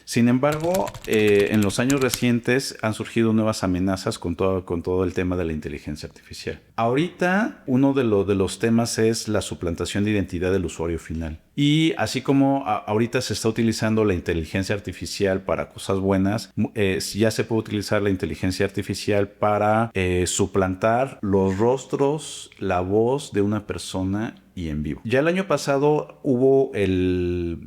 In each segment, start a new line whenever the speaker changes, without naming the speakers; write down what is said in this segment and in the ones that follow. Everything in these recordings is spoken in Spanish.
Sin embargo, en los años recientes han surgido nuevas amenazas con todo el tema de la inteligencia artificial. Ahorita, uno de los temas es la suplantación de identidad del usuario final. Y así como ahorita se está utilizando la inteligencia artificial para cosas buenas, ya se puede utilizar la inteligencia artificial para suplantar los rostros, la voz de una persona y en vivo. Ya el año pasado hubo el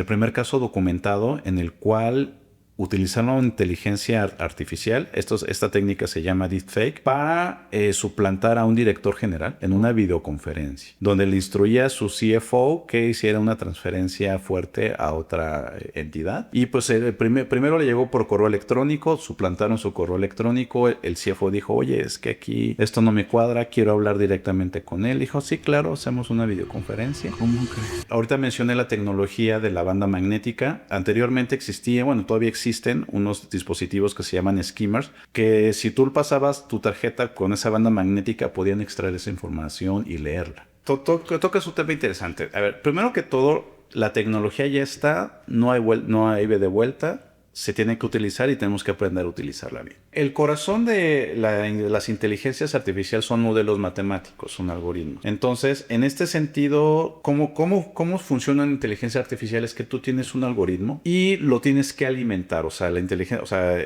primer caso documentado en el cual utilizaron inteligencia artificial, esta técnica se llama deepfake, para suplantar a un director general en una videoconferencia, donde le instruía a su CFO que hiciera una transferencia fuerte a otra entidad. Y pues primero le llegó por correo electrónico, suplantaron su correo electrónico, el CFO dijo, oye, es que aquí esto no me cuadra, quiero hablar directamente con él. Dijo, sí, claro, hacemos una videoconferencia.
¿Cómo crees?
Ahorita mencioné la tecnología de la banda magnética. Anteriormente existía, bueno, todavía existen unos dispositivos que se llaman skimmers, que si tú pasabas tu tarjeta con esa banda magnética podían extraer esa información y leerla. Toca un tema interesante. A ver, primero que todo, la tecnología ya está, no hay de vuelta. Se tiene que utilizar y tenemos que aprender a utilizarla bien. El corazón de las inteligencias artificiales son modelos matemáticos, son algoritmos. Entonces, en este sentido, ¿cómo funciona la inteligencia artificial? Es que tú tienes un algoritmo y lo tienes que alimentar, o sea, la inteligencia, o sea,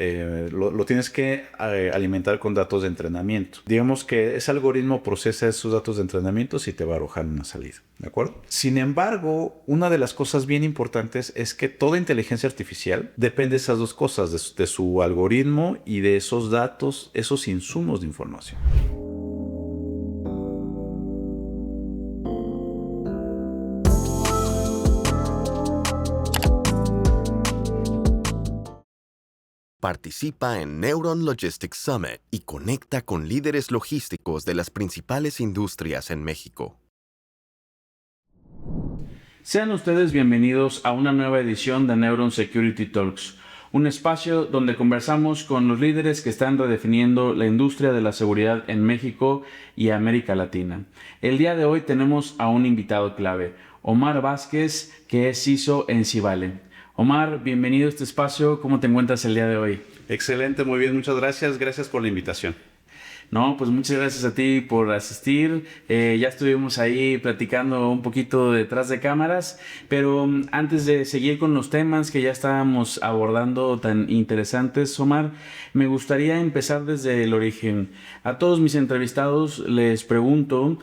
lo tienes que alimentar con datos de entrenamiento. Digamos que ese algoritmo procesa esos datos de entrenamiento y te va a arrojar una salida, ¿de acuerdo? Sin embargo, una de las cosas bien importantes es que toda inteligencia artificial depende de esas dos cosas, de su algoritmo y de esos datos, esos insumos de información.
Participa en Neuron Logistics Summit y conecta con líderes logísticos de las principales industrias en México.
Sean ustedes bienvenidos a una nueva edición de Neuron Security Talks, un espacio donde conversamos con los líderes que están redefiniendo la industria de la seguridad en México y América Latina. El día de hoy tenemos a un invitado clave, Omar Vázquez, que es CISO en Civale. Omar, bienvenido a este espacio. ¿Cómo te encuentras el día de hoy?
Excelente, muy bien, muchas gracias. Gracias por la invitación.
No, pues muchas gracias a ti por asistir. Ya estuvimos ahí platicando un poquito detrás de cámaras, pero antes de seguir con los temas que ya estábamos abordando tan interesantes, Omar, me gustaría empezar desde el origen. A todos mis entrevistados les pregunto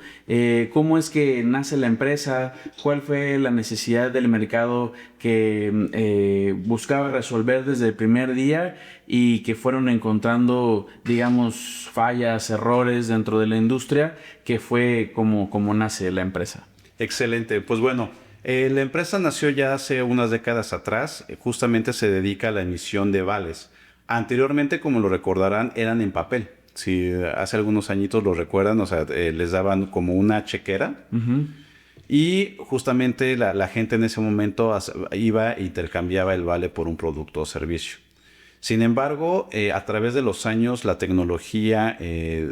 cómo es que nace la empresa, cuál fue la necesidad del mercado que buscaba resolver desde el primer día y que fueron encontrando, digamos, fallas, errores dentro de la industria, que fue como nace la empresa.
Excelente, pues bueno, la empresa nació ya hace unas décadas atrás, justamente se dedica a la emisión de vales. Anteriormente, como lo recordarán, eran en papel. Si hace algunos añitos lo recuerdan, o sea, les daban como una chequera. Uh-huh. Y justamente la gente en ese momento iba e intercambiaba el vale por un producto o servicio. Sin embargo, a través de los años la tecnología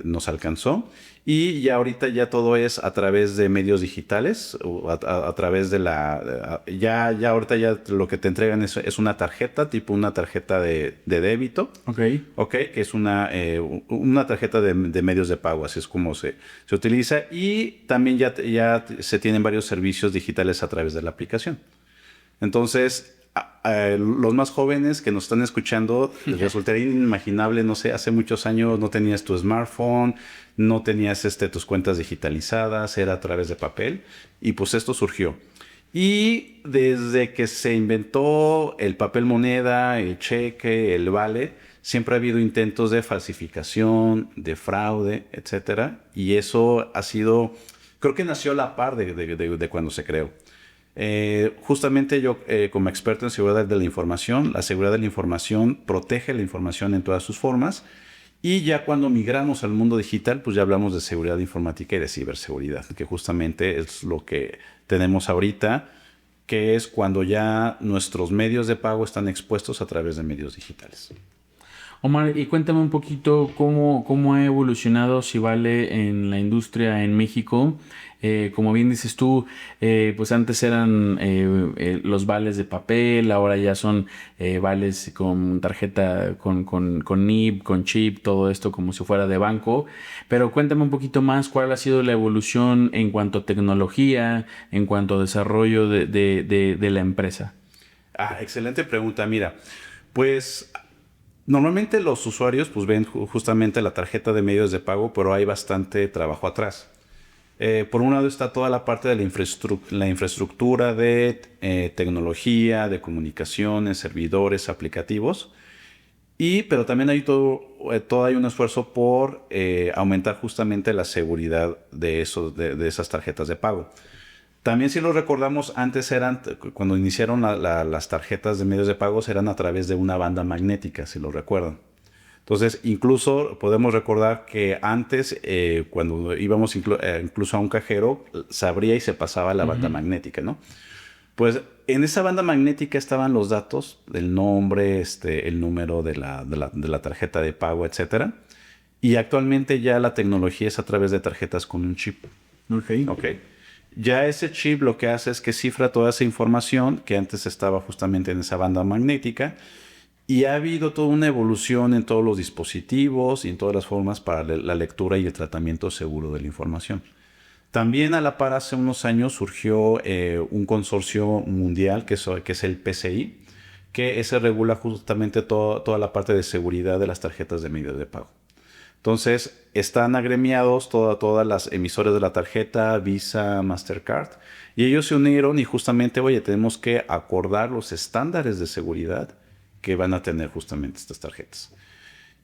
nos alcanzó y ya ahorita ya todo es a través de medios digitales, a través de ya ahorita ya lo que te entregan es una tarjeta, tipo una tarjeta de débito.
Okay,
que es una tarjeta de medios de pago, así es como se utiliza. Y también ya se tienen varios servicios digitales a través de la aplicación. Entonces, los más jóvenes que nos están escuchando, les resultaría inimaginable, no sé, hace muchos años no tenías tu smartphone, no tenías tus cuentas digitalizadas, era a través de papel, y pues esto surgió. Y desde que se inventó el papel moneda, el cheque, el vale, siempre ha habido intentos de falsificación, de fraude, etcétera, y eso ha sido, creo que nació a la par de cuando se creó. Justamente yo, como experto en seguridad de la información, la seguridad de la información protege la información en todas sus formas, y ya cuando migramos al mundo digital, pues ya hablamos de seguridad informática y de ciberseguridad, que justamente es lo que tenemos ahorita, que es cuando ya nuestros medios de pago están expuestos a través de medios digitales.
Omar, y cuéntame un poquito cómo ha evolucionado Sivale en la industria en México. Como bien dices tú, pues antes eran los vales de papel, ahora ya son vales con tarjeta, con NIP, con chip, todo esto como si fuera de banco. Pero cuéntame un poquito más cuál ha sido la evolución en cuanto a tecnología, en cuanto a desarrollo de la empresa.
Excelente pregunta. Mira, pues normalmente los usuarios pues ven justamente la tarjeta de medios de pago, pero hay bastante trabajo atrás. Por un lado está toda la parte de la infraestructura de tecnología, de comunicaciones, servidores, aplicativos. Pero también hay todo hay un esfuerzo por aumentar justamente la seguridad de esas tarjetas de pago. También si lo recordamos, antes cuando iniciaron las tarjetas de medios de pagos eran a través de una banda magnética, si lo recuerdan. Entonces, incluso podemos recordar que antes, cuando íbamos incluso a un cajero, se abría y se pasaba la banda magnética, ¿no? Pues en esa banda magnética estaban los datos del nombre, el número de la tarjeta de pago, etcétera. Y actualmente ya la tecnología es a través de tarjetas con un chip. Ok. Ya ese chip lo que hace es que cifra toda esa información que antes estaba justamente en esa banda magnética. Y ha habido toda una evolución en todos los dispositivos y en todas las formas para la lectura y el tratamiento seguro de la información. También a la par hace unos años surgió un consorcio mundial que es el PCI, que ese regula justamente toda la parte de seguridad de las tarjetas de medios de pago. Entonces están agremiados todas las emisoras de la tarjeta, Visa, Mastercard, y ellos se unieron y justamente, oye, tenemos que acordar los estándares de seguridad que van a tener justamente estas tarjetas.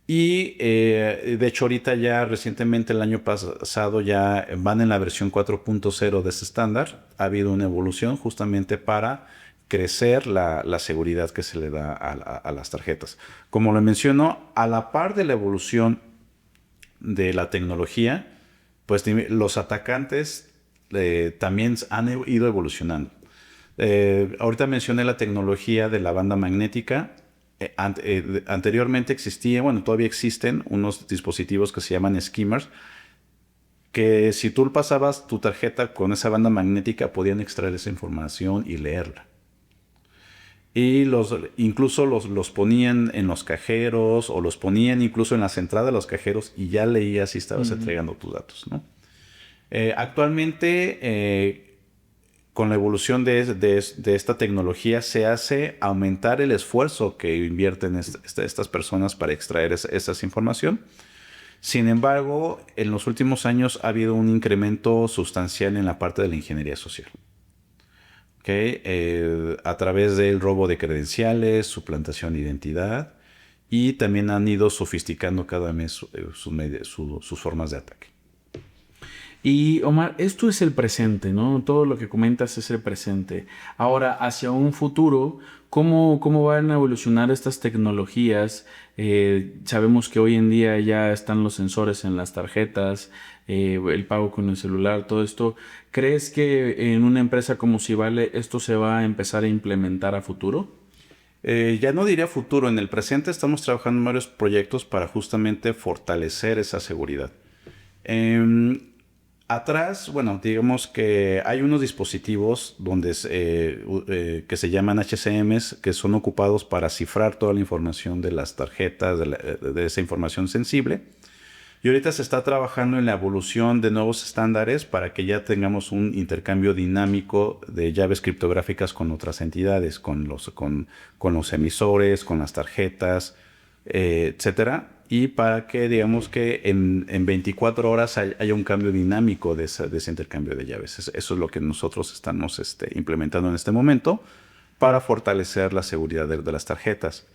Y de hecho ahorita ya recientemente el año pasado ya van en la versión 4.0 de ese estándar. Ha habido una evolución justamente para crecer la seguridad que se le da a las tarjetas. Como lo menciono, a la par de la evolución de la tecnología, pues los atacantes también han ido evolucionando. Ahorita mencioné la tecnología de la banda magnética. Anteriormente existía, bueno, todavía existen unos dispositivos que se llaman skimmers, que si tú pasabas tu tarjeta con esa banda magnética podían extraer esa información y leerla. Y incluso los ponían en los cajeros o los ponían incluso en las entradas de los cajeros y ya leías si estabas entregando tus datos, ¿no? Actualmente, con la evolución de esta tecnología se hace aumentar el esfuerzo que invierten estas personas para extraer esa información. Sin embargo, en los últimos años ha habido un incremento sustancial en la parte de la ingeniería social. ¿Okay? A través del robo de credenciales, suplantación de identidad, y también han ido sofisticando cada mes sus formas de ataque.
Y Omar, esto es el presente, ¿no? Todo lo que comentas es el presente. Ahora, hacia un futuro, ¿cómo van a evolucionar estas tecnologías? Sabemos que hoy en día ya están los sensores en las tarjetas, el pago con el celular, todo esto. ¿Crees que en una empresa como Sivale esto se va a empezar a implementar a futuro?
Ya no diría futuro, en el presente estamos trabajando en varios proyectos para justamente fortalecer esa seguridad. Atrás, bueno, digamos que hay unos dispositivos que se llaman HCMs, que son ocupados para cifrar toda la información de las tarjetas, de esa información sensible. Y ahorita se está trabajando en la evolución de nuevos estándares para que ya tengamos un intercambio dinámico de llaves criptográficas con otras entidades, con los emisores, con las tarjetas, etcétera. Y para que, digamos que en 24 horas haya un cambio dinámico de ese intercambio de llaves. Eso es lo que nosotros estamos implementando en este momento para fortalecer la seguridad de las tarjetas.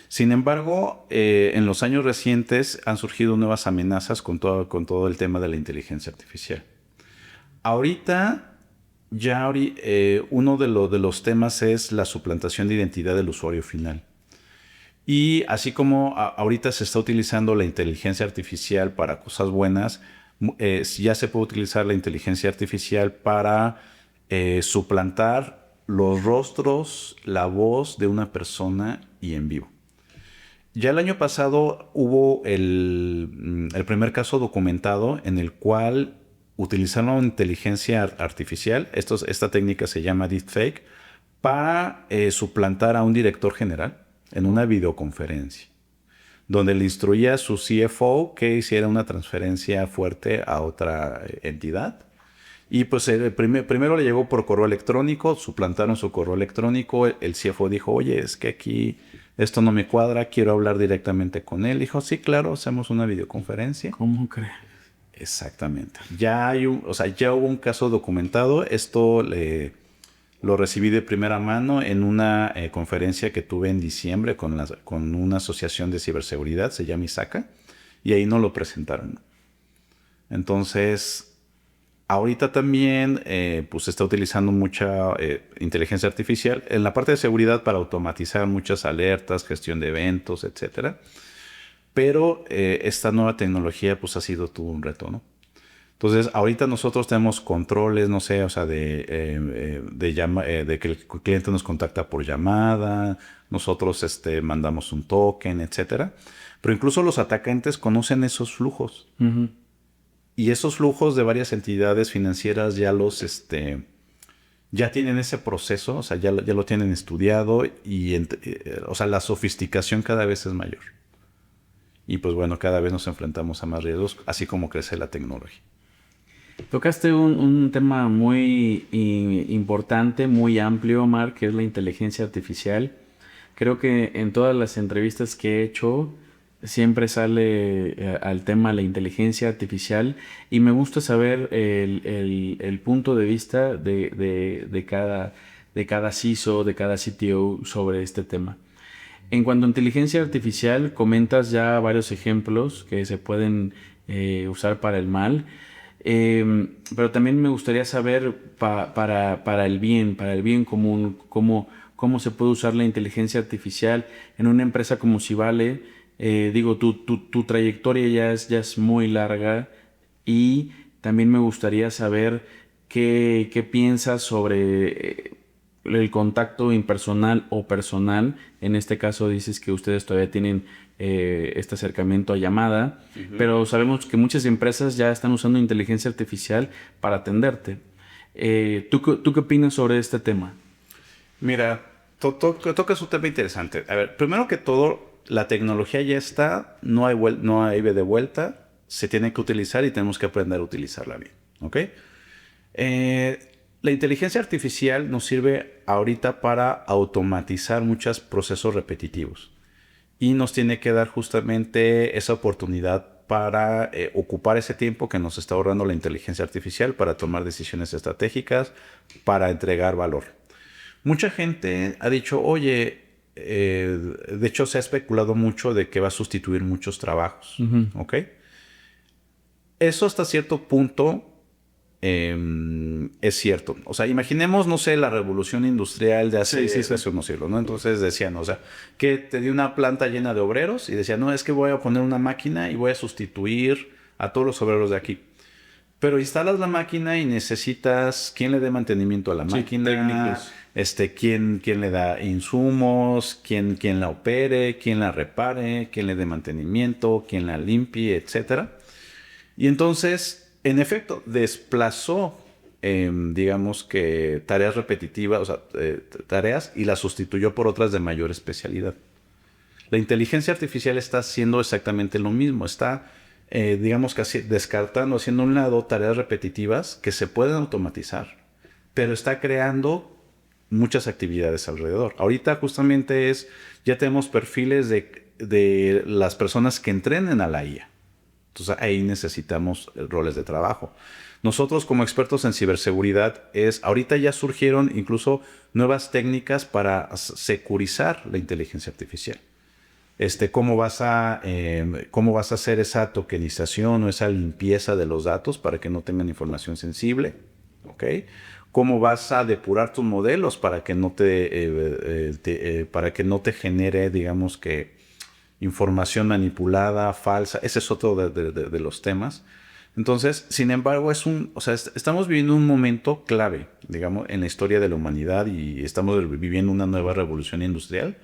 Sin embargo, en los años recientes han surgido nuevas amenazas con todo el tema de la inteligencia artificial. Ahorita, uno de los temas es la suplantación de identidad del usuario final. Y así como ahorita se está utilizando la inteligencia artificial para cosas buenas, ya se puede utilizar la inteligencia artificial para suplantar los rostros, la voz de una persona y en vivo. Ya el año pasado hubo el primer caso documentado en el cual utilizaron inteligencia artificial, esta técnica se llama deepfake, para suplantar a un director general en una videoconferencia, donde le instruía a su CFO que hiciera una transferencia fuerte a otra entidad. Y pues primero le llegó por correo electrónico, suplantaron su correo electrónico, el CFO dijo, oye, es que aquí esto no me cuadra, quiero hablar directamente con él. Dijo, sí, claro, hacemos una videoconferencia.
¿Cómo cree?
Exactamente. Ya ya hubo un caso documentado. Esto lo recibí de primera mano en una conferencia que tuve en diciembre con una asociación de ciberseguridad, se llama ISACA, y ahí nos lo presentaron. Entonces, ahorita también pues se está utilizando mucha inteligencia artificial en la parte de seguridad para automatizar muchas alertas, gestión de eventos, etcétera. Pero esta nueva tecnología pues ha sido todo un reto, ¿no? Entonces, ahorita nosotros tenemos controles, no sé, o sea, de que el cliente nos contacta por llamada, nosotros mandamos un token, etcétera. Pero incluso los atacantes conocen esos flujos.
Uh-huh.
Y esos flujos de varias entidades financieras ya tienen ese proceso, o sea, ya lo tienen estudiado y, o sea, la sofisticación cada vez es mayor. Y pues bueno, cada vez nos enfrentamos a más riesgos, así como crece la tecnología.
Tocaste un tema muy importante, muy amplio, Mark, que es la inteligencia artificial. Creo que en todas las entrevistas que he hecho siempre sale al tema la inteligencia artificial y me gusta saber el punto de vista de cada CISO, de cada CTO sobre este tema. En cuanto a inteligencia artificial, comentas ya varios ejemplos que se pueden usar para el mal. Pero también me gustaría saber para el bien común, cómo se puede usar la inteligencia artificial en una empresa como Civale. Digo, tu trayectoria ya es muy larga y también me gustaría saber qué piensas sobre el contacto impersonal o personal. En este caso dices que ustedes todavía tienen este acercamiento a llamada, pero sabemos que muchas empresas ya están usando inteligencia artificial para atenderte. ¿Tú qué opinas sobre este tema?
Mira, tocas un tema interesante. A ver, primero que todo, la tecnología ya está, no hay de vuelta, se tiene que utilizar y tenemos que aprender a utilizarla bien, ¿ok? La inteligencia artificial nos sirve ahorita para automatizar muchos procesos repetitivos y nos tiene que dar justamente esa oportunidad para ocupar ese tiempo que nos está ahorrando la inteligencia artificial para tomar decisiones estratégicas, para entregar valor. Mucha gente ha dicho, oye, de hecho se ha especulado mucho de que va a sustituir muchos trabajos, ¿ok? Eso hasta cierto punto es cierto. O sea, imaginemos, no sé, la revolución industrial de hace unos siglos, ¿no? Entonces decían, o sea, que te dio una planta llena de obreros y decían, no, es que voy a poner una máquina y voy a sustituir a todos los obreros de aquí. Pero instalas la máquina y necesitas quien le dé mantenimiento a la máquina, quién le da insumos, quién la opere, quién la repare, quién le dé mantenimiento, quién la limpie, etcétera. Y entonces, en efecto, desplazó, digamos que tareas repetitivas, o sea, tareas, y las sustituyó por otras de mayor especialidad. La inteligencia artificial está haciendo exactamente lo mismo. Está, digamos que descartando, haciendo a un lado tareas repetitivas que se pueden automatizar, pero está creando muchas actividades alrededor. Ahorita justamente ya tenemos perfiles de las personas que entrenen a la IA. Entonces ahí necesitamos roles de trabajo. Nosotros como expertos en ciberseguridad ahorita ya surgieron incluso nuevas técnicas para securizar la inteligencia artificial. ¿Cómo vas a hacer esa tokenización o esa limpieza de los datos para que no tengan información sensible? ¿Ok? ¿Cómo vas a depurar tus modelos para que no te genere, digamos que, información manipulada, falsa? Ese es otro de los temas. Entonces, sin embargo, estamos viviendo un momento clave, digamos, en la historia de la humanidad y estamos viviendo una nueva revolución industrial.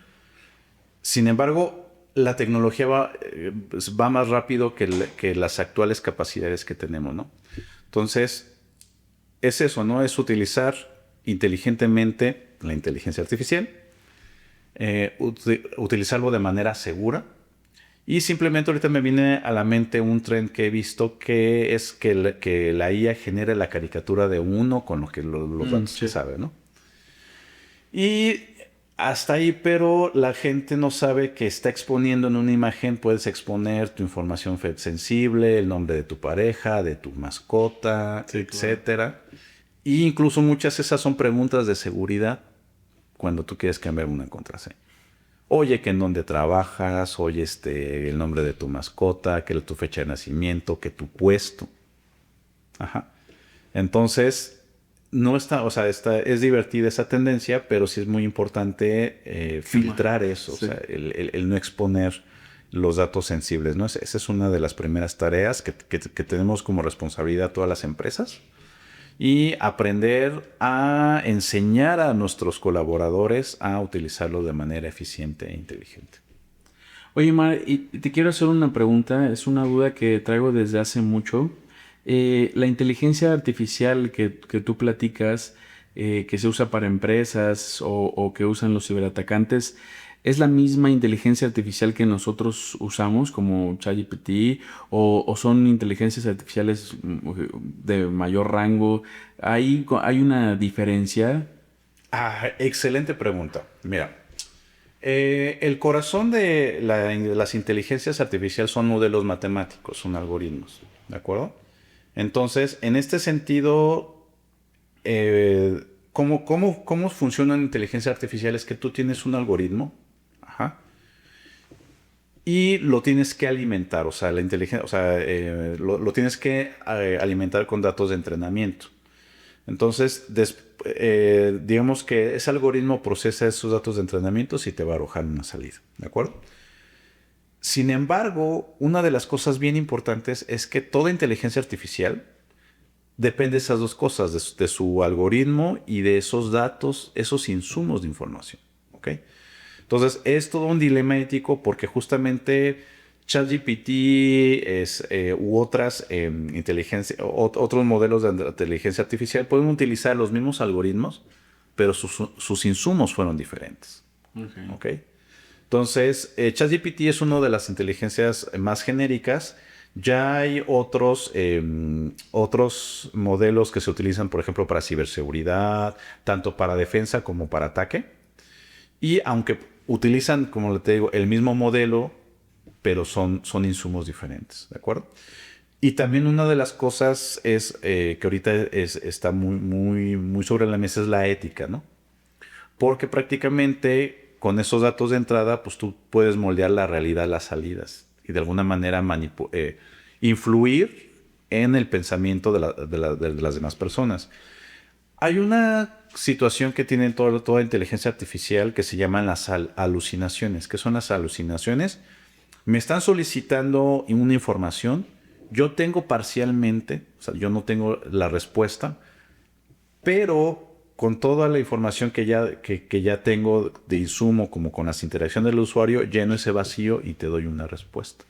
Sin embargo, la tecnología va más rápido que las actuales capacidades que tenemos, ¿no? Entonces, es eso, ¿no? Es utilizar inteligentemente la inteligencia artificial, utilizarlo de manera segura. Y simplemente ahorita me viene a la mente un trend que he visto, que es que la IA genere la caricatura de uno con los datos que sabe, ¿no? Y hasta ahí, pero la gente no sabe que está exponiendo en una imagen, puedes exponer tu información sensible, el nombre de tu pareja, de tu mascota, sí, etcétera. Claro. Y incluso muchas de esas son preguntas de seguridad cuando tú quieres cambiar una contraseña. Oye, que en dónde trabajas, oye, el nombre de tu mascota, que tu fecha de nacimiento, que tu puesto. Ajá. Entonces, no está, o sea, es divertida esa tendencia, pero sí es muy importante filtrar eso, sí. O sea, el no exponer los datos sensibles, ¿no? Esa es una de las primeras tareas que tenemos como responsabilidad todas las empresas. Y aprender a enseñar a nuestros colaboradores a utilizarlo de manera eficiente e inteligente.
Oye, Mar, y te quiero hacer una pregunta, es una duda que traigo desde hace mucho. La inteligencia artificial que tú platicas, que se usa para empresas o que usan los ciberatacantes, ¿es la misma inteligencia artificial que nosotros usamos como ChatGPT o son inteligencias artificiales de mayor rango? ¿Hay una diferencia?
Excelente pregunta. Mira, el corazón de las inteligencias artificiales son modelos matemáticos, son algoritmos, ¿de acuerdo? Entonces, en este sentido, ¿cómo funciona la inteligencia artificial? Es que tú tienes un algoritmo, ajá, y lo tienes que alimentar, o sea, la inteligencia, o sea, lo tienes que alimentar con datos de entrenamiento. Entonces, digamos que ese algoritmo procesa esos datos de entrenamiento y te va a arrojar una salida, ¿de acuerdo? Sin embargo, una de las cosas bien importantes es que toda inteligencia artificial depende de esas dos cosas, de su algoritmo y de esos datos, esos insumos de información, ¿ok? Entonces, es todo un dilema ético porque justamente ChatGPT u otras otros modelos de inteligencia artificial pueden utilizar los mismos algoritmos, pero sus insumos fueron diferentes. ¿Okay? Entonces, ChatGPT es una de las inteligencias más genéricas. Ya hay otros modelos que se utilizan, por ejemplo, para ciberseguridad, tanto para defensa como para ataque. Y aunque utilizan, como te digo, el mismo modelo, pero son insumos diferentes, ¿de acuerdo? Y también una de las cosas es que ahorita está muy sobre la mesa es la ética, ¿no? Porque prácticamente con esos datos de entrada, pues tú puedes moldear la realidad, las salidas y de alguna manera influir en el pensamiento de las demás personas. Hay una situación que tiene toda inteligencia artificial que se llaman las alucinaciones. ¿Qué son las alucinaciones? Me están solicitando una información, yo tengo parcialmente, o sea, yo no tengo la respuesta, pero con toda la información que ya tengo de insumo, como con las interacciones del usuario, lleno ese vacío y te doy una respuesta.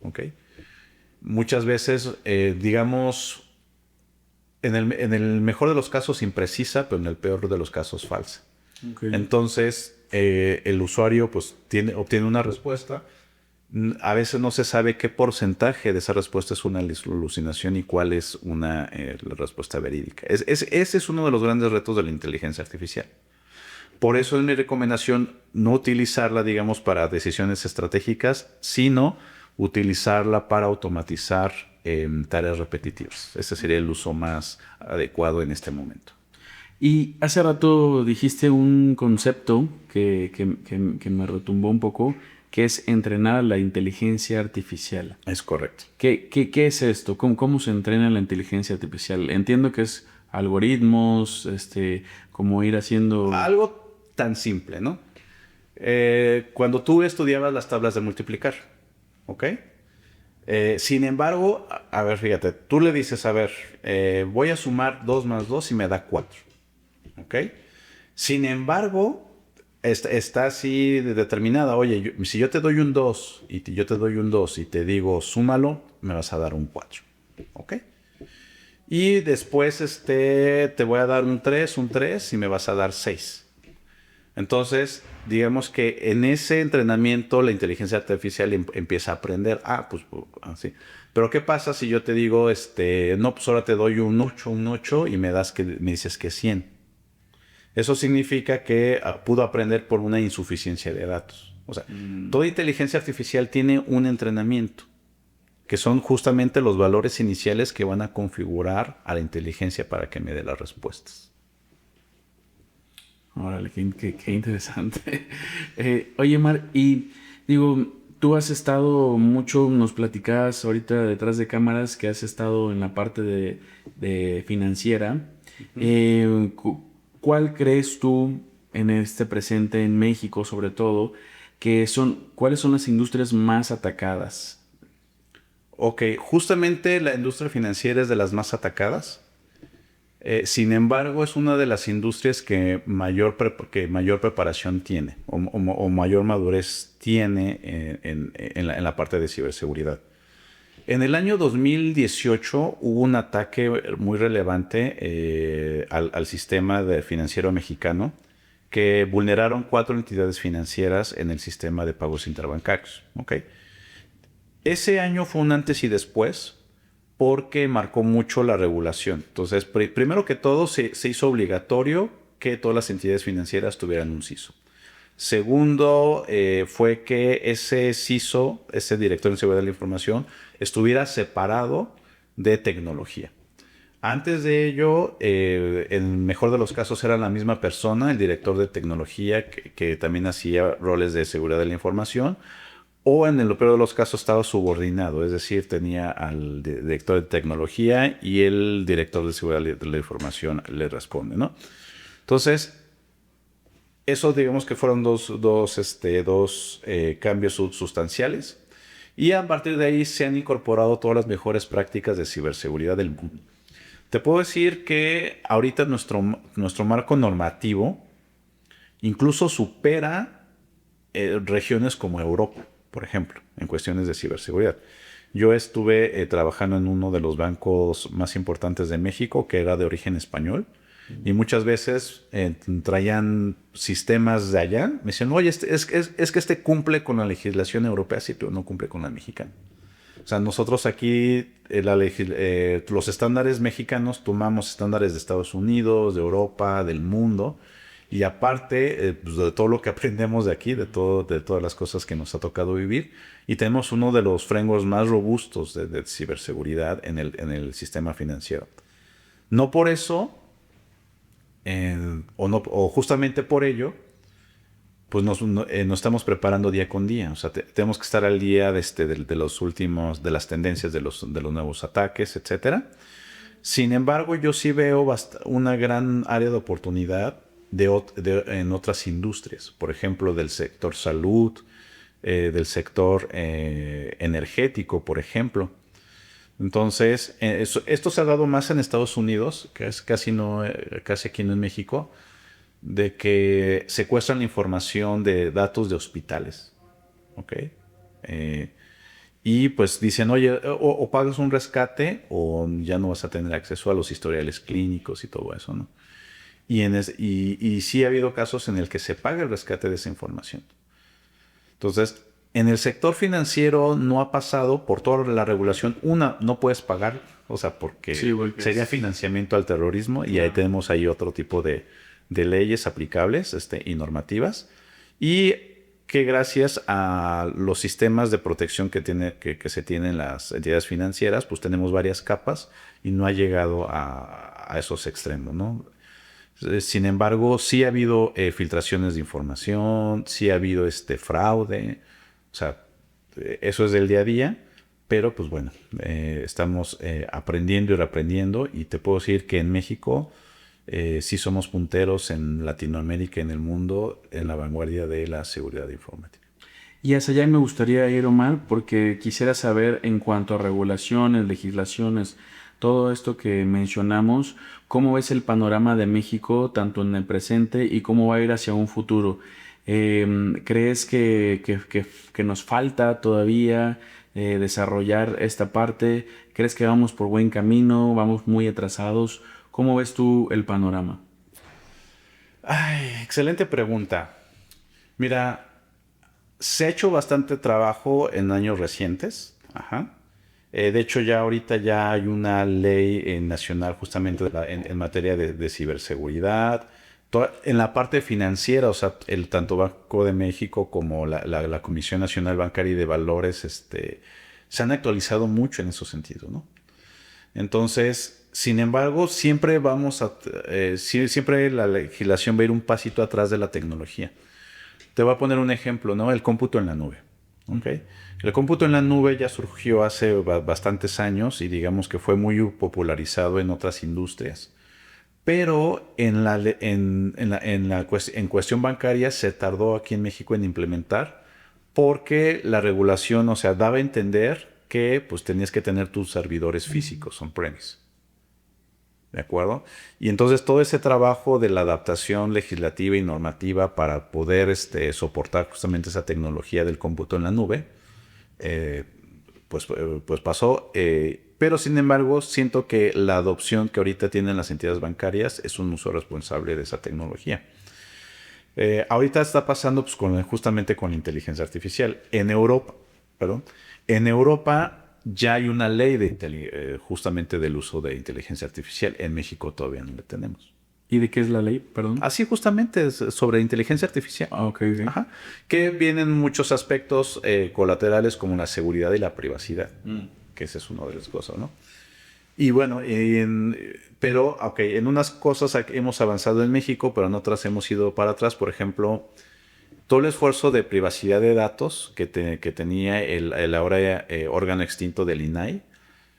¿Ok? Muchas veces, digamos, en el mejor de los casos imprecisa, pero en el peor de los casos falsa. Okay. Entonces, el usuario pues obtiene una respuesta. A veces no se sabe qué porcentaje de esa respuesta es una alucinación y cuál es la respuesta verídica. Ese es uno de los grandes retos de la inteligencia artificial. Por eso es mi recomendación no utilizarla, digamos, para decisiones estratégicas, sino utilizarla para automatizar tareas repetitivas. Ese sería el uso más adecuado en este momento.
Y hace rato dijiste un concepto que me retumbó un poco, que es entrenar a la inteligencia artificial.
Es correcto.
¿Qué es esto? ¿Cómo se entrena la inteligencia artificial? Entiendo que es algoritmos, como ir haciendo...
Algo tan simple, ¿no? Cuando tú estudiabas las tablas de multiplicar, ¿ok? Sin embargo, a ver, fíjate, tú le dices, a ver, voy a sumar 2 más 2 y me da 4, ¿ok? Sin embargo... está así determinada. Oye, si yo te doy un 2 y yo te doy un 2 y te digo súmalo, me vas a dar un 4. ¿Ok? Y después te voy a dar un 3 y me vas a dar 6. Entonces, digamos que en ese entrenamiento la inteligencia artificial empieza a aprender. Pues así. Pero ¿qué pasa si yo te digo, no, pues ahora te doy un 8 y me dices que 100? Eso significa que pudo aprender por una insuficiencia de datos. O sea, toda inteligencia artificial tiene un entrenamiento, que son justamente los valores iniciales que van a configurar a la inteligencia para que me dé las respuestas.
Órale, qué interesante. Oye, Mar, y digo, tú has estado mucho, nos platicabas ahorita detrás de cámaras que has estado en la parte de financiera. ¿Cuál crees tú en este presente en México, sobre todo, cuáles son las industrias más atacadas?
Ok, justamente la industria financiera es de las más atacadas. Sin embargo, es una de las industrias que mayor preparación tiene o mayor madurez tiene en la parte de ciberseguridad. En el año 2018 hubo un ataque muy relevante al sistema financiero mexicano que vulneraron 4 entidades financieras en el sistema de pagos interbancarios. ¿Okay? Ese año fue un antes y después porque marcó mucho la regulación. Entonces, primero que todo, se hizo obligatorio que todas las entidades financieras tuvieran un CISO. Segundo, fue que ese CISO, ese director de seguridad de la información, estuviera separado de tecnología. Antes de ello, en el mejor de los casos era la misma persona, el director de tecnología, que también hacía roles de seguridad de la información, o en el peor de los casos estaba subordinado, es decir, tenía al director de tecnología y el director de seguridad de la información le responde, ¿no? Entonces, eso digamos que fueron dos cambios sustanciales. Y a partir de ahí se han incorporado todas las mejores prácticas de ciberseguridad del mundo. Te puedo decir que ahorita nuestro marco normativo incluso supera regiones como Europa, por ejemplo, en cuestiones de ciberseguridad. Yo estuve trabajando en uno de los bancos más importantes de México, que era de origen español, y muchas veces traían sistemas de allá. Me decían, oye, es que cumple con la legislación europea, sí, pero no cumple con la mexicana. O sea, nosotros aquí, los estándares mexicanos, tomamos estándares de Estados Unidos, de Europa, del mundo, y aparte pues de todo lo que aprendemos de aquí, de todas las cosas que nos ha tocado vivir, y tenemos uno de los frameworks más robustos de ciberseguridad en el sistema financiero. No por eso, o justamente por ello, pues nos estamos preparando día con día. O sea, tenemos que estar al día de los últimos, de las tendencias de los nuevos ataques, etcétera. Sin embargo, yo sí veo una gran área de oportunidad en otras industrias. Por ejemplo, del sector salud, del sector energético, por ejemplo. Entonces, esto se ha dado más en Estados Unidos, que es casi aquí no en México, de que secuestran la información de datos de hospitales. ¿Ok? Y pues dicen, oye, o pagas un rescate o ya no vas a tener acceso a los historiales clínicos y todo eso, ¿no? Y sí ha habido casos en el que se paga el rescate de esa información. Entonces, en el sector financiero no ha pasado por toda la regulación. No puedes pagar, o sea, porque sería financiamiento al terrorismo y ahí tenemos otro tipo de leyes aplicables y normativas. Y que gracias a los sistemas de protección que se tienen las entidades financieras, pues tenemos varias capas y no ha llegado a esos extremos, ¿no? Sin embargo, sí ha habido filtraciones de información, sí ha habido fraude, o sea, eso es del día a día, pero pues bueno, estamos aprendiendo y reaprendiendo, y te puedo decir que en México sí somos punteros en Latinoamérica y en el mundo en la vanguardia de la seguridad informática.
Y hacia allá me gustaría ir, Omar, porque quisiera saber en cuanto a regulaciones, legislaciones, todo esto que mencionamos, ¿cómo ves el panorama de México tanto en el presente y cómo va a ir hacia un futuro? ¿Crees que nos falta todavía desarrollar esta parte? ¿Crees que vamos por buen camino? ¿Vamos muy atrasados? ¿Cómo ves tú el panorama?
Ay, excelente pregunta. Mira, se ha hecho bastante trabajo en años recientes. Ajá. De hecho, ya ahorita ya hay una ley nacional justamente en materia de ciberseguridad. En la parte financiera, o sea, tanto Banco de México como la Comisión Nacional Bancaria y de Valores, se han actualizado mucho en esos sentidos, ¿no? Entonces, sin embargo, siempre la legislación va a ir un pasito atrás de la tecnología. Te voy a poner un ejemplo, ¿no? El cómputo en la nube. ¿Okay? El cómputo en la nube ya surgió hace bastantes años y digamos que fue muy popularizado en otras industrias. Pero en cuestión bancaria se tardó aquí en México en implementar porque la regulación, o sea, daba a entender que pues tenías que tener tus servidores físicos on-premise. ¿De acuerdo? Y entonces todo ese trabajo de la adaptación legislativa y normativa para poder soportar justamente esa tecnología del cómputo en la nube, pues pasó. Pero sin embargo, siento que la adopción que ahorita tienen las entidades bancarias es un uso responsable de esa tecnología. Ahorita está pasando pues, justamente con la inteligencia artificial. En Europa ya hay una ley justamente del uso de inteligencia artificial. En México todavía no la tenemos.
¿Y de qué es la ley? Perdón.
Así justamente es sobre inteligencia artificial.
Ok, sí.
Ajá. Que vienen muchos aspectos colaterales como la seguridad y la privacidad. Que ese es uno de las cosas, ¿no? Y bueno, pero en unas cosas hemos avanzado en México, pero en otras hemos ido para atrás. Por ejemplo, todo el esfuerzo de privacidad de datos que tenía el ahora órgano extinto del INAI,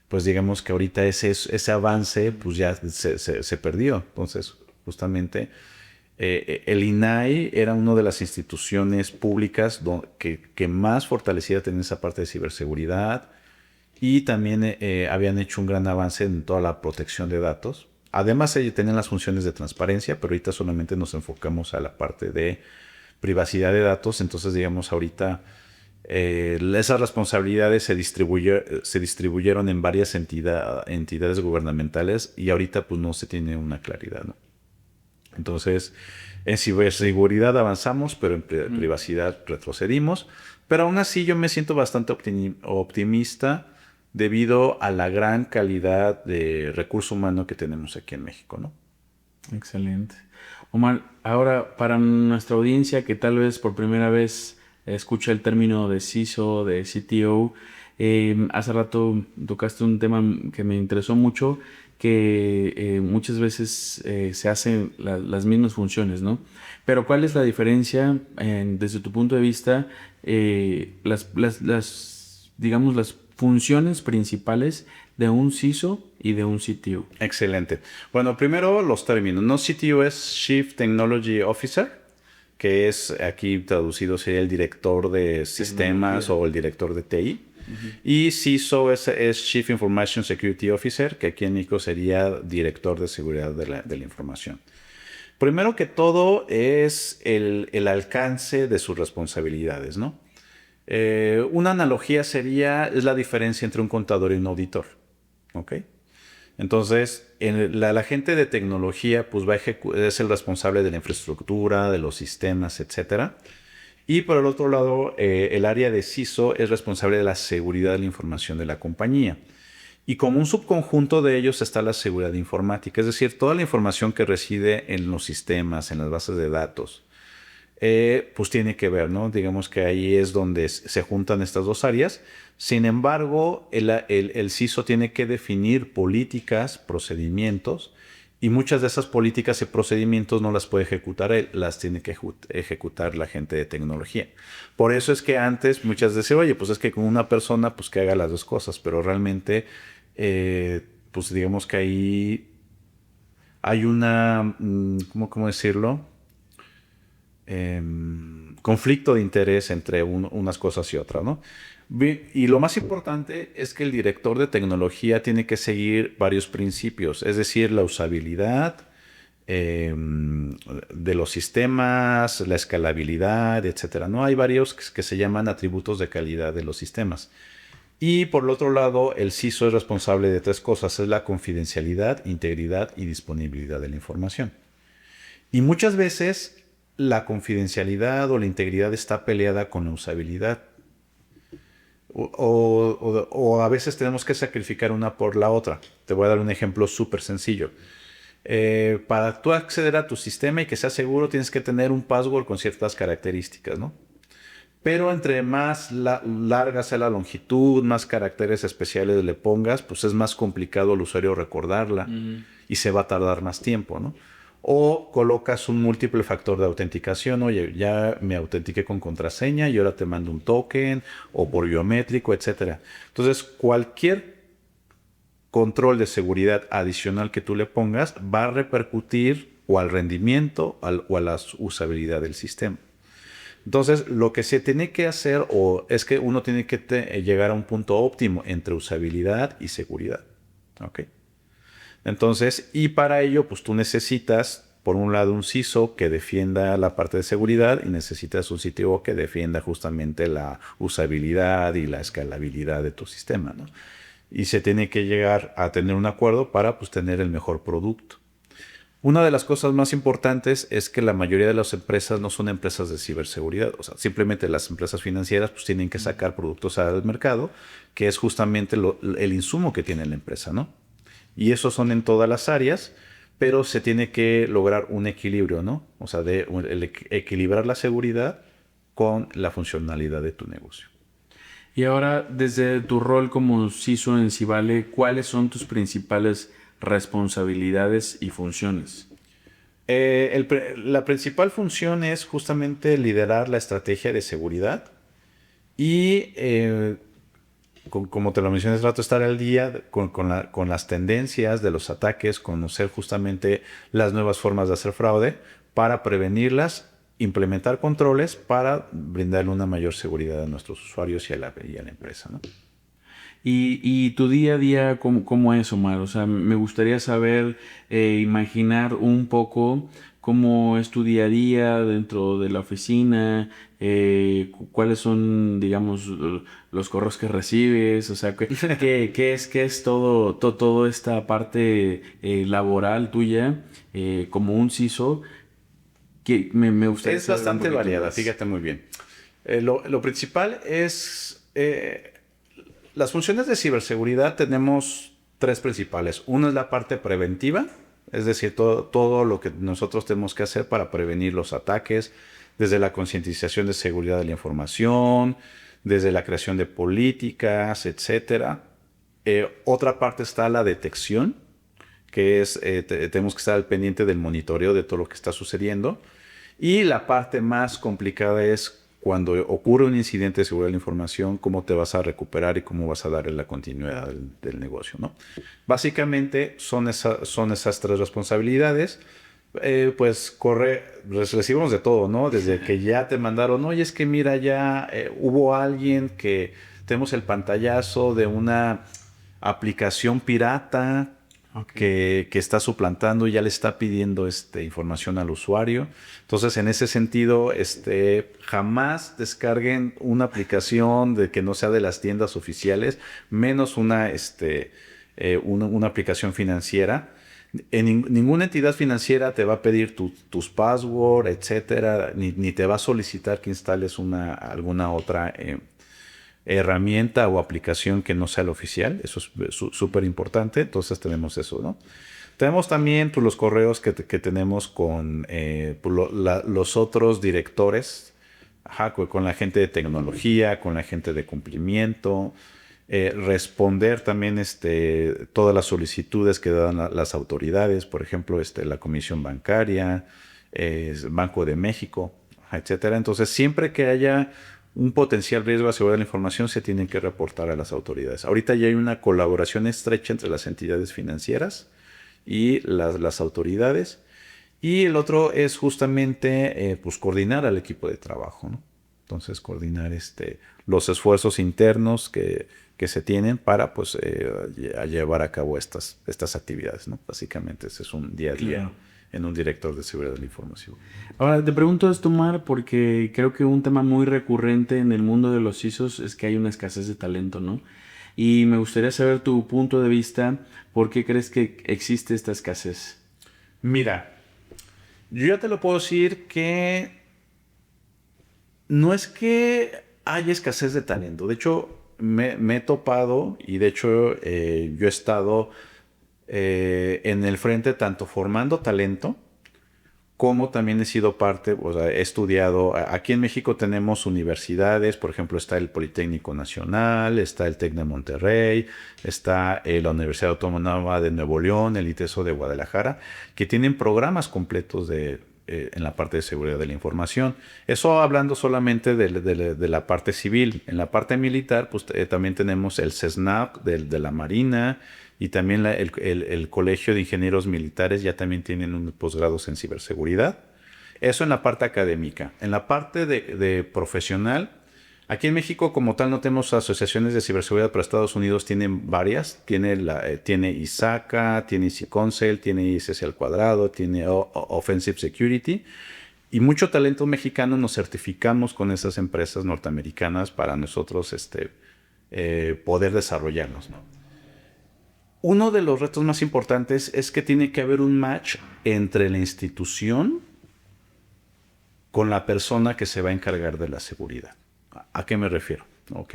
pues digamos que ahorita ese avance pues ya se perdió. Entonces, justamente, el INAI era una de las instituciones públicas que más fortalecida tenía esa parte de ciberseguridad y también habían hecho un gran avance en toda la protección de datos. Además, tenían las funciones de transparencia, pero ahorita solamente nos enfocamos a la parte de privacidad de datos. Entonces, digamos, ahorita esas responsabilidades se distribuyeron en varias entidades gubernamentales y ahorita pues no se tiene una claridad, ¿no? Entonces, en ciberseguridad avanzamos, pero en privacidad retrocedimos. Pero aún así yo me siento bastante optimista debido a la gran calidad de recurso humano que tenemos aquí en México, ¿no?
Excelente. Omar, ahora para nuestra audiencia que tal vez por primera vez escucha el término de CISO, de CTO, hace rato tocaste un tema que me interesó mucho, que muchas veces se hacen las mismas funciones, ¿no? Pero ¿cuál es la diferencia desde tu punto de vista, digamos, las funciones principales de un CISO y de un CTO?
Excelente. Bueno, primero los términos. No, CTO es Chief Technology Officer, que es aquí traducido sería el director de sistemas o el director de TI. Y CISO es Chief Information Security Officer, que aquí en México sería director de seguridad de la información. Primero que todo es el alcance de sus responsabilidades, ¿no? Una analogía es la diferencia entre un contador y un auditor, ¿ok? Entonces, la gente de tecnología pues es el responsable de la infraestructura, de los sistemas, etcétera. Y por el otro lado, el área de CISO es responsable de la seguridad de la información de la compañía. Y como un subconjunto de ellos está la seguridad informática, es decir, toda la información que reside en los sistemas, en las bases de datos, pues tiene que ver, ¿no? Digamos que ahí es donde se juntan estas dos áreas. Sin embargo, el CISO tiene que definir políticas, procedimientos, y muchas de esas políticas y procedimientos no las puede ejecutar él, las tiene que ejecutar la gente de tecnología. Por eso es que antes muchas decían, oye, pues es que con una persona pues que haga las dos cosas, pero realmente, pues digamos que ahí hay una, ¿cómo decirlo? Conflicto de interés entre unas cosas y otras, ¿no? Y lo más importante es que el director de tecnología tiene que seguir varios principios, es decir, la usabilidad, de los sistemas, la escalabilidad, etcétera, ¿no? Hay varios que se llaman atributos de calidad de los sistemas. Y por el otro lado, el CISO es responsable de 3 cosas: es la confidencialidad, integridad y disponibilidad de la información. Y muchas veces la confidencialidad o la integridad está peleada con la usabilidad. O a veces tenemos que sacrificar una por la otra. Te voy a dar un ejemplo súper sencillo. Para tú acceder a tu sistema y que sea seguro, tienes que tener un password con ciertas características, ¿no? Pero entre más larga sea la longitud, más caracteres especiales le pongas, pues es más complicado al usuario recordarla y se va a tardar más tiempo, ¿no? O colocas un múltiple factor de autenticación. Oye, ya me autentiqué con contraseña y ahora te mando un token o por biométrico, etcétera. Entonces, cualquier control de seguridad adicional que tú le pongas va a repercutir o al rendimiento o a la usabilidad del sistema. Entonces, lo que se tiene que hacer es que uno tiene que llegar a un punto óptimo entre usabilidad y seguridad. ¿Ok? Entonces, y para ello, pues tú necesitas, por un lado, un CISO que defienda la parte de seguridad y necesitas un CTO que defienda justamente la usabilidad y la escalabilidad de tu sistema, ¿no? Y se tiene que llegar a tener un acuerdo para, pues, tener el mejor producto. Una de las cosas más importantes es que la mayoría de las empresas no son empresas de ciberseguridad. O sea, simplemente las empresas financieras pues tienen que sacar productos al mercado, que es justamente el insumo que tiene la empresa, ¿no? Y esos son en todas las áreas, pero se tiene que lograr un equilibrio, ¿no? O sea, equilibrar la seguridad con la funcionalidad de tu negocio.
Y ahora, desde tu rol como CISO en Civale, ¿cuáles son tus principales responsabilidades y funciones?
La principal función es justamente liderar la estrategia de seguridad y, como te lo mencioné hace rato, estar al día con las tendencias de los ataques, conocer justamente las nuevas formas de hacer fraude para prevenirlas, implementar controles para brindarle una mayor seguridad a nuestros usuarios y a la empresa, ¿no?
Y tu día a día, ¿cómo es, Omar? O sea, me gustaría saber, imaginar un poco cómo es tu día a día dentro de la oficina, cuáles son, digamos, los correos que recibes, o sea, qué es todo esta parte laboral tuya como un CISO, que me gustaría
Es
saber un
bastante
poquito
variada,
más.
fíjate muy bien. Lo principal es... las funciones de ciberseguridad tenemos 3 principales. Una es la parte preventiva, es decir, todo lo que nosotros tenemos que hacer para prevenir los ataques, desde la concientización de seguridad de la información, desde la creación de políticas, etcétera. Otra parte está la detección, que es, tenemos que estar al pendiente del monitoreo de todo lo que está sucediendo. Y la parte más complicada es cuando ocurre un incidente de seguridad de la información, cómo te vas a recuperar y cómo vas a darle la continuidad del negocio, ¿no? Básicamente son esas 3 responsabilidades. Pues recibimos de todo, ¿no? Desde que ya te mandaron, oye, es que mira, ya hubo alguien que tenemos el pantallazo de una aplicación pirata. Okay. Que está suplantando y ya le está pidiendo información al usuario. Entonces, en ese sentido, jamás descarguen una aplicación que no sea de las tiendas oficiales, menos una aplicación financiera. Ninguna entidad financiera te va a pedir tus passwords, etcétera, ni te va a solicitar que instales alguna otra herramienta o aplicación que no sea la oficial. Eso es súper importante. Entonces tenemos eso, ¿no? Tenemos también los correos que tenemos con los otros directores, con la gente de tecnología, con la gente de cumplimiento, responder también todas las solicitudes que dan las autoridades, por ejemplo, la Comisión Bancaria, Banco de México, etcétera. Entonces, siempre que haya un potencial riesgo de seguridad de la información, se tienen que reportar a las autoridades. Ahorita ya hay una colaboración estrecha entre las entidades financieras y las autoridades. Y el otro es justamente pues coordinar al equipo de trabajo, ¿no? Entonces, coordinar los esfuerzos internos que se tienen para pues, llevar a cabo estas actividades, ¿no? Básicamente ese es un día a día en un director de seguridad de la información.
Ahora, te pregunto esto, Mar, porque creo que un tema muy recurrente en el mundo de los CISOs es que hay una escasez de talento, ¿no? Y me gustaría saber tu punto de vista, ¿por qué crees que existe esta escasez?
Mira, yo ya te lo puedo decir que no es que haya escasez de talento. De hecho, me he topado y de hecho yo he estado en el frente tanto formando talento como también he sido parte, o sea, he estudiado. Aquí en México tenemos universidades, por ejemplo, está el Politécnico Nacional, está el TEC de Monterrey, está la Universidad Autónoma de Nuevo León, el ITESO de Guadalajara, que tienen programas completos en la parte de seguridad de la información. Eso hablando solamente de la parte civil. En la parte militar, pues también tenemos el CESNAP de la Marina, y también el Colegio de Ingenieros Militares ya también tienen un posgrados en ciberseguridad. Eso en la parte académica. En la parte de profesional, aquí en México como tal no tenemos asociaciones de ciberseguridad, pero Estados Unidos tienen varias. Tiene ISACA, tiene ICICONCEL, tiene ISS al cuadrado, tiene Offensive Security. Y mucho talento mexicano nos certificamos con esas empresas norteamericanas para nosotros poder desarrollarnos, ¿no? Uno de los retos más importantes es que tiene que haber un match entre la institución con la persona que se va a encargar de la seguridad. ¿A qué me refiero? Ok,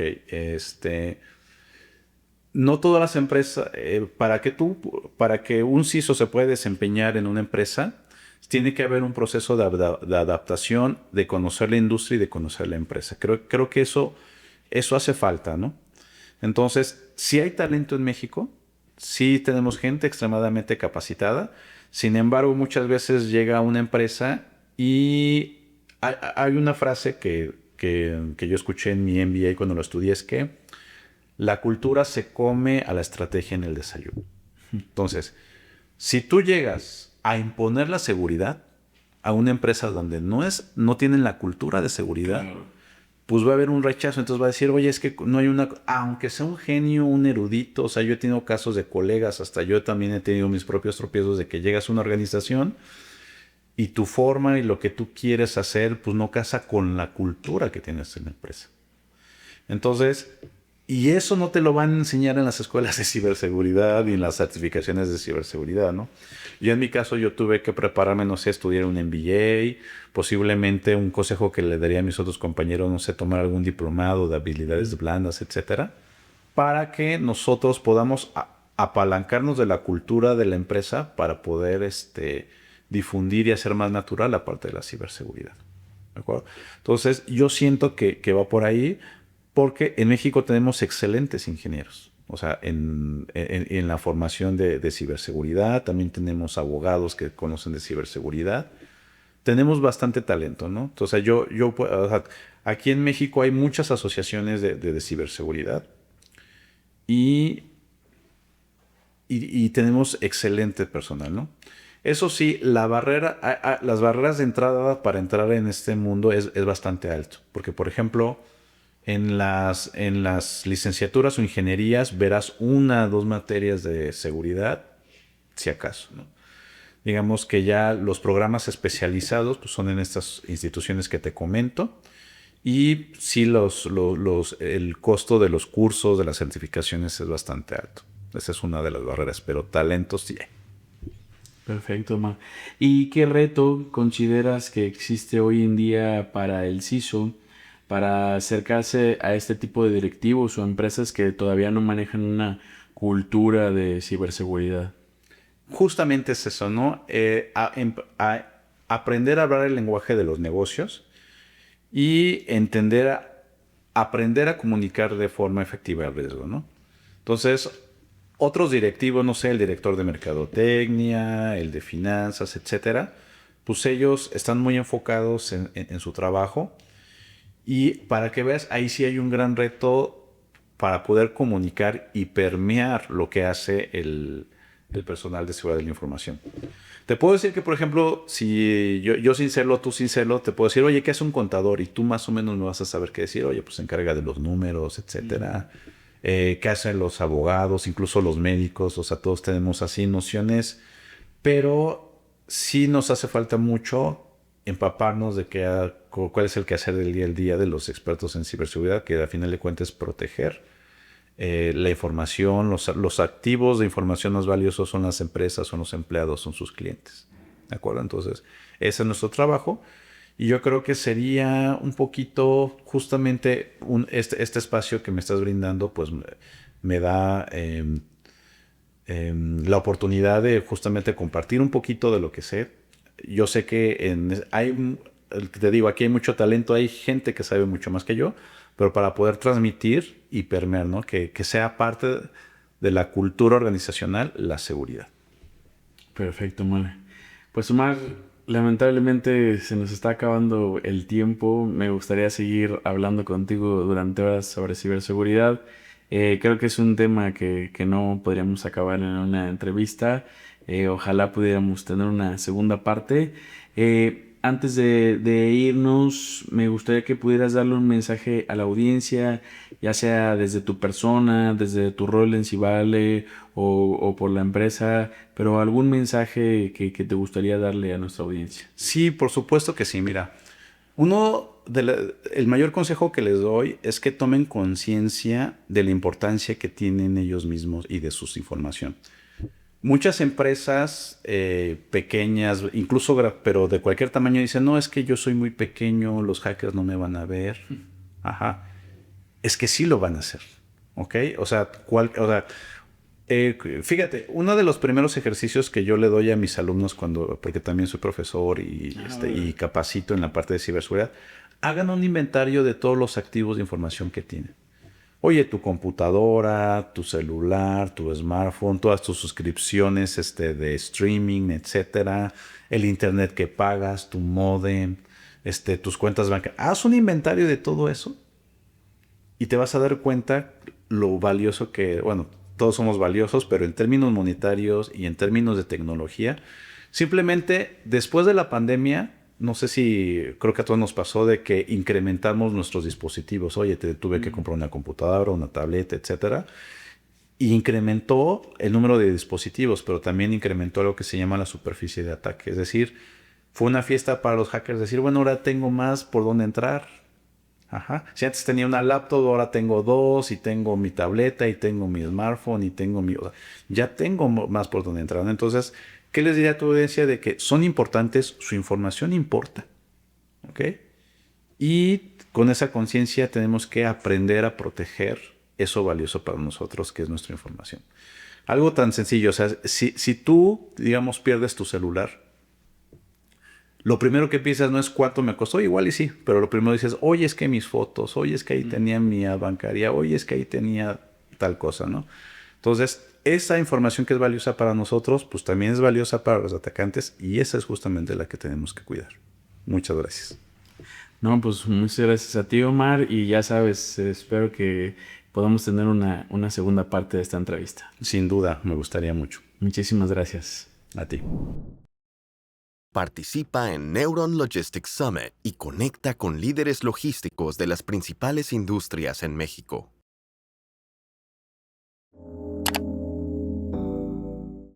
no todas las empresas, para que un CISO se pueda desempeñar en una empresa, tiene que haber un proceso de adaptación, de conocer la industria y de conocer la empresa. Creo que eso hace falta, ¿no? Entonces, si hay talento en México, sí tenemos gente extremadamente capacitada. Sin embargo, muchas veces llega a una empresa y hay una frase que yo escuché en mi MBA cuando lo estudié, es que la cultura se come a la estrategia en el desayuno. Entonces, si tú llegas a imponer la seguridad a una empresa donde no tienen la cultura de seguridad, claro, pues va a haber un rechazo. Entonces va a decir, oye, es que no hay aunque sea un genio, un erudito. O sea, yo he tenido casos de colegas, hasta yo también he tenido mis propios tropiezos de que llegas a una organización y tu forma y lo que tú quieres hacer, pues no casa con la cultura que tienes en la empresa. Entonces, y eso no te lo van a enseñar en las escuelas de ciberseguridad y en las certificaciones de ciberseguridad, ¿no? Yo en mi caso, yo tuve que prepararme, no sé, estudiar un MBA, posiblemente un consejo que le daría a mis otros compañeros, no sé, tomar algún diplomado de habilidades blandas, etcétera, para que nosotros podamos apalancarnos de la cultura de la empresa para poder difundir y hacer más natural la parte de la ciberseguridad. ¿De acuerdo? Entonces, yo siento que va por ahí, porque en México tenemos excelentes ingenieros. O sea, en la formación de ciberseguridad, también tenemos abogados que conocen de ciberseguridad. Tenemos bastante talento, ¿no? Entonces, o sea, aquí en México hay muchas asociaciones de ciberseguridad y tenemos excelente personal, ¿no? Eso sí, las barreras de entrada para entrar en este mundo es bastante alto. Porque, por ejemplo, en las licenciaturas o ingenierías verás 1 o 2 materias de seguridad, si acaso, ¿no? Digamos que ya los programas especializados pues, son en estas instituciones que te comento. Y sí, el costo de los cursos, de las certificaciones es bastante alto. Esa es una de las barreras, pero talentos sí hay.
Perfecto, Mar. ¿Y qué reto consideras que existe hoy en día para el CISO para acercarse a este tipo de directivos o empresas que todavía no manejan una cultura de ciberseguridad?
Justamente es eso, ¿no? Aprender a hablar el lenguaje de los negocios y aprender a comunicar de forma efectiva el riesgo, ¿no? Entonces, otros directivos, no sé, el director de mercadotecnia, el de finanzas, etcétera, pues ellos están muy enfocados en su trabajo. Y para que veas, ahí sí hay un gran reto para poder comunicar y permear lo que hace el personal de seguridad de la información. Te puedo decir que, por ejemplo, si yo sin serlo, tú sin serlo, te puedo decir, oye, ¿qué hace un contador? Y tú más o menos me vas a saber qué decir. Oye, pues se encarga de los números, etcétera. ¿Qué hacen los abogados? Incluso los médicos. O sea, todos tenemos así nociones. Pero sí nos hace falta mucho empaparnos de cuál es el quehacer del día al día de los expertos en ciberseguridad, que al final de cuentas es proteger la información, los activos de información más valiosos son las empresas, son los empleados, son sus clientes. ¿De acuerdo? Entonces, ese es nuestro trabajo. Y yo creo que sería un poquito justamente este espacio que me estás brindando, pues me da la oportunidad de justamente compartir un poquito de lo que sé. Yo sé que te digo, aquí hay mucho talento, hay gente que sabe mucho más que yo, pero para poder transmitir y permear, ¿no? Que sea parte de la cultura organizacional la seguridad.
Perfecto, Omar. Pues Omar, lamentablemente se nos está acabando el tiempo. Me gustaría seguir hablando contigo durante horas sobre ciberseguridad. Creo que es un tema que no podríamos acabar en una entrevista. Ojalá pudiéramos tener una segunda parte. Antes de irnos, me gustaría que pudieras darle un mensaje a la audiencia, ya sea desde tu persona, desde tu rol en Civale o por la empresa, pero algún mensaje que te gustaría darle a nuestra audiencia.
Sí, por supuesto que sí. Mira, el mayor consejo que les doy es que tomen conciencia de la importancia que tienen ellos mismos y de su información. Muchas empresas pequeñas, incluso pero de cualquier tamaño, dicen, no, es que yo soy muy pequeño, los hackers no me van a ver. Ajá. Es que sí lo van a hacer. ¿Ok? O sea, fíjate, uno de los primeros ejercicios que yo le doy a mis alumnos porque también soy profesor y capacito en la parte de ciberseguridad, hagan un inventario de todos los activos de información que tienen. Oye, tu computadora, tu celular, tu smartphone, todas tus suscripciones de streaming, etcétera, el internet que pagas, tu módem, tus cuentas bancarias. Haz un inventario de todo eso y te vas a dar cuenta lo valioso bueno, todos somos valiosos, pero en términos monetarios y en términos de tecnología, simplemente después de la pandemia, no sé si creo que a todos nos pasó de que incrementamos nuestros dispositivos. Oye, tuve que comprar una computadora, una tableta, etcétera. Y incrementó el número de dispositivos, pero también incrementó lo que se llama la superficie de ataque. Es decir, fue una fiesta para los hackers decir, bueno, ahora tengo más por dónde entrar. Ajá. Si antes tenía una laptop, ahora tengo dos, y tengo mi tableta, y tengo mi smartphone, y tengo ya tengo más por dónde entrar. Entonces, ¿qué les diría a tu audiencia? De que son importantes, su información importa. ¿Ok? Y con esa conciencia tenemos que aprender a proteger eso valioso para nosotros, que es nuestra información. Algo tan sencillo, o sea, si tú, digamos, pierdes tu celular, lo primero que piensas no es cuánto me costó, igual y sí, pero lo primero dices, oye, es que mis fotos, oye, es que ahí tenía mi bancaria, oye, es que ahí tenía tal cosa, ¿no? Entonces, esa información que es valiosa para nosotros, pues también es valiosa para los atacantes y esa es justamente la que tenemos que cuidar. Muchas gracias.
No, pues muchas gracias a ti, Omar, y ya sabes, espero que podamos tener una segunda parte de esta entrevista.
Sin duda, me gustaría mucho.
Muchísimas gracias.
A ti.
Participa en Neuron Logistics Summit y conecta con líderes logísticos de las principales industrias en México.